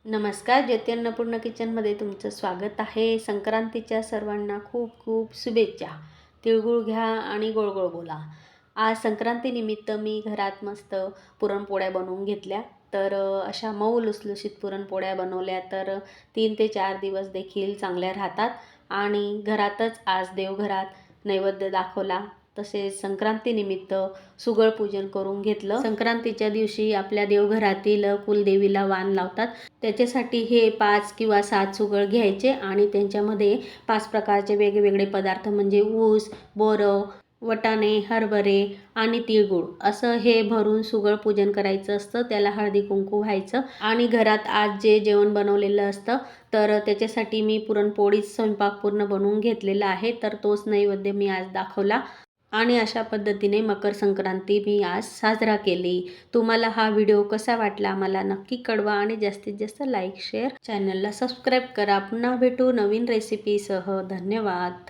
नमस्कार, ज्योती अन्नपूर्ण किचनमध्ये तुमचं स्वागत आहे. संक्रांतीच्या सर्वांना खूप खूप शुभेच्छा. तिळगुळ घ्या आणि गोड गोड बोला. आज संक्रांतीनिमित्त मी घरात मस्त पुरणपोळ्या बनवून घेतल्या. तर अशा मऊ लुसलुशीत पुरणपोळ्या बनवल्या तर 3 ते 4 दिवस देखील चांगल्या राहतात. आणि घरातच आज देवघरात नैवेद्य दाखवला. तसेच संक्रांतीनिमित्त सुगळपूजन करून घेतलं. संक्रांतीच्या दिवशी आपल्या देवघरातील कुलदेवीला वाण लावतात. त्याच्यासाठी हे 5 किंवा 7 सुगळ घ्यायचे आणि त्यांच्यामध्ये 5 प्रकारचे वेगवेगळे पदार्थ म्हणजे ऊस, बोरं, वाटाणे, हरभरे आणि तिळगुळ असं हे भरून सुगळ पूजन करायचं असतं. त्याला हळदी कुंकू व्हायचं आणि घरात आज जे जेवण बनवलेलं असतं तर त्याच्यासाठी मी पुरणपोळीच स्वयंपाक पूर्ण बनवून घेतलेला आहे. तर तोच नैवेद्य मी आज दाखवला आणि अशा पद्धतीने मकर संक्रांती मी आज साजरा केली. तुम्हाला हा व्हिडिओ कसा वाटला मला नक्की कळवा आणि जास्तीत जास्त लाईक शेअर चॅनलला सबस्क्राईब करा. पुन्हा भेटू नवीन रेसिपीसह. धन्यवाद.